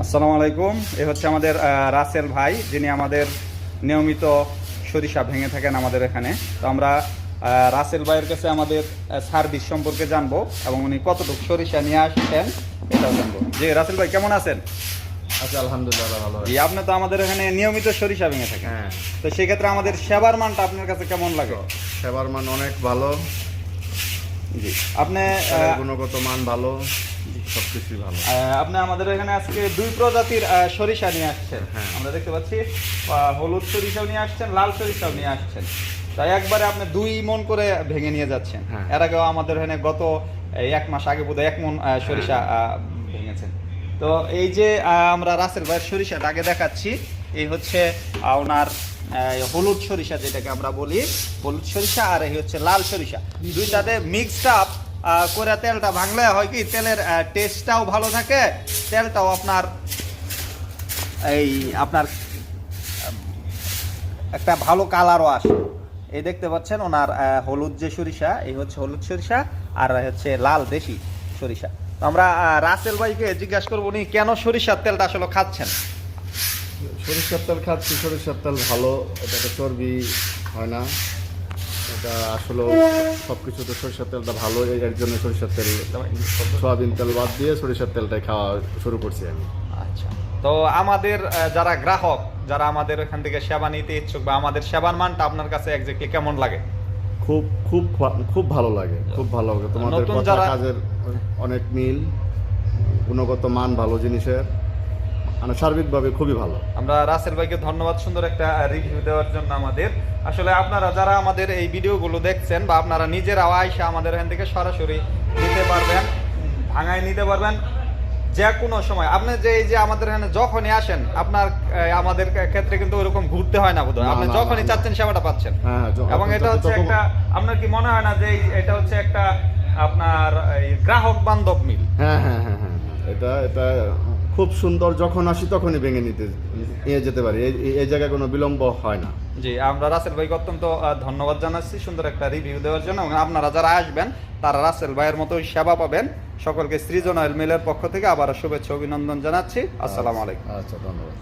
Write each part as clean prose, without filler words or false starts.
আসসালামু আলাইকুম। এ হচ্ছে আমাদের রাসেল ভাই, যিনি আমাদের নিয়মিত সরিষা ভেঙে থাকেন আমাদের এখানে। তো আমরা রাসেল ভাইয়ের কাছে আমাদের সার্ভিস সম্পর্কে জানবো এবং উনি কতটুকু সরিষা নিয়ে আসছেন এটাও জানবো। জি রাসেল ভাই, কেমন আছেন? আচ্ছা, আলহামদুলিল্লাহ ভালো জি, আছি। আপনি তো আমাদের এখানে নিয়মিত সরিষা ভেঙে থাকেন। হ্যাঁ, তো সেক্ষেত্রে আমাদের সেবার মানটা আপনার কাছে কেমন লাগে? সেবার মান অনেক ভালো, জি, আপনি গুণগত মান ভালো, সবকিছুই ভালো। আপনি আমাদের এখানে আজকে দুই প্রজাতির সরিষা নিয়ে আসছেন। হ্যাঁ। আমরা দেখতে পাচ্ছি হলুদ সরিষাও নিয়ে আসছেন, লাল সরিষাও নিয়ে আসছেন। তাই একবারে আপনি 2 মণ করে ভেঙে নিয়ে যাচ্ছেন। হ্যাঁ। এর আগেও আমাদের এখানে গত 1 মাস আগে বোধহয় 1 মণ সরিষা ভেঙেছেন। তো এই যে আমরা রাসেল ভাইয়ের সরিষাটা আগে দেখাচ্ছি, এই হচ্ছে ওনার হলুদ সরিষা, যেটাকে আমরা বলি হলুদ সরিষা, আর এই হচ্ছে লাল সরিষা। দুইটাতে মিক্সড আপ করে তেলটা ভাঙলে হয় কি, তেলের টেস্টটাও ভালো থাকে, তেলটাও আপনার আপনার একটা ভালো কালারও আসে। এই দেখতে পাচ্ছেন ওনার হলুদ যে সরিষা, এই হচ্ছে হলুদ সরিষা, আর হচ্ছে লাল দেশি সরিষা। তো আমরা রাসেল ভাইকে জিজ্ঞাসা করবো উনি কেন সরিষার তেলটা আসলে খাচ্ছেন। সরিষার তেল খাচ্ছি, সরিষার তেল ভালো, এটাতে চর্বি হয় না। এটা আসলে সবকিছুতে সরিষার তেলটা ভালো, এর জন্য সরিষার তেল, সয়াবিন তেল বাদ দিয়ে সরিষার তেলটাই খাওয়া শুরু করছি আমি। আচ্ছা, তো আমাদের যারা গ্রাহক, যারা আমাদের এখান থেকে সেবা নিতে ইচ্ছুক, বা আমাদের সেবার মানটা আপনার কাছে এক্স্যাক্টলি কেমন লাগে? খুব খুব খুব ভালো লাগে, খুব ভালো লাগে। তোমাদের নতুন কথা যারা- কাজের অনেক মিল, গুণগত মান ভালো জিনিসের, মানে সার্বিকভাবে খুবই ভালো। আমরা রাসেল ভাইকে ধন্যবাদ সুন্দর একটা রিভিউ দেওয়ার জন্য। আমাদের আসলে আপনারা যারা আমাদের এই ভিডিওগুলো দেখছেন, বা আপনারা নিজেরাও আইসা আমাদের এখান থেকে সরাসরি নিতে পারবেন, ভাঙায় নিতে পারবেন যে কোনো সময়। আপনি যে এই যে আমাদের এখানে যখনই আসেন, আপনার আমাদের ক্ষেত্রে কিন্তু ওরকম ঘুরতে হয় না বোধহয়, আপনি যখনই চাচ্ছেন সেবাটা পাচ্ছেন। হ্যাঁ, এবং এটা হচ্ছে একটা, আপনার কি মনে হয় না যে এটা হচ্ছে একটা আপনার এই গ্রাহক বান্ধব মিল? হ্যাঁ হ্যাঁ হ্যাঁ হ্যাঁ, এটা এটা খুব সুন্দর। যখন আসি তখনই ভেঙে নিয়ে যেতে পারি, এই জায়গায় কোনো বিলম্ব হয় না। জি, আমরা রাসেল ভাইকে অত্যন্ত ধন্যবাদ জানাচ্ছি সুন্দর একটা রিভিউ দেওয়ার জন্য। এবং আপনারা যারা আসবেন তারা রাসেল ভাইয়ের মতোই সেবা পাবেন। সকলকে সৃজন অয়েল মিলের পক্ষ থেকে আবার শুভেচ্ছা অভিনন্দন জানাচ্ছি। আসসালামু আলাইকুম। আচ্ছা, ধন্যবাদ।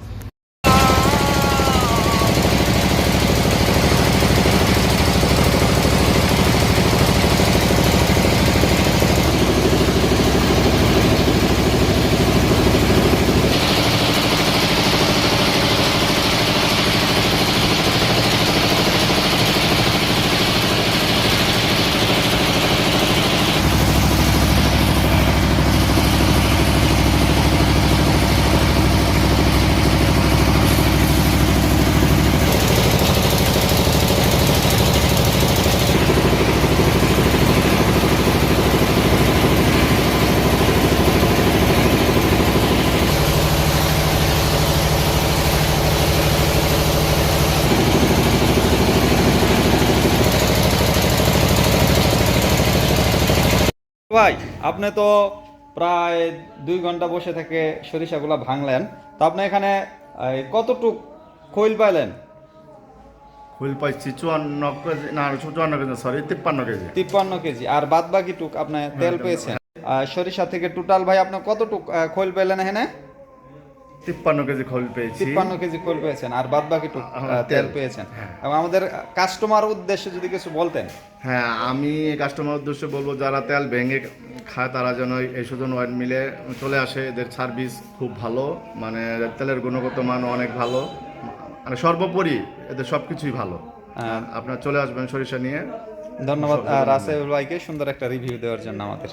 ভাই, আপনি তো প্রায় 2 ঘন্টা বসে থেকে সরিষাগুলা ভাঙলেন। তো আপনি এখানে কতটুক খৈল পাইলেন? ফুল পাইছি 54 কেজি, না 54 কেজি, সরি 53 কেজি। 53 কেজি। আর বাদ বাকি টুক আপনি তেল পেয়েছেন। সরিষা থেকে টোটাল ভাই আপনি কতটুক খৈল পেলেন এখানে? 53 কেজি খোল পেয়েছি। 53 কেজি খোল পেয়েছেন, আর বাদ বাকি টুক তেল পেয়েছেন। হ্যাঁ। এবং আমাদের কাস্টমার উদ্দেশ্যে যদি কিছু বলতেন। হ্যাঁ, আমি কাস্টমার উদ্দেশ্যে বলবো, যারা তেল ভেঙে খায় তারা যেন এই সুজন অয়েল মিলে চলে আসে। এদের সার্ভিস খুব ভালো, মানে তেলের গুণগত মান অনেক ভালো, মানে সর্বোপরি এদের সব কিছুই ভালো। আপনারা চলে আসবেন সরিষা নিয়ে। ধন্যবাদ রাসেল ভাইকে সুন্দর একটা রিভিউ দেওয়ার জন্য আমাদের।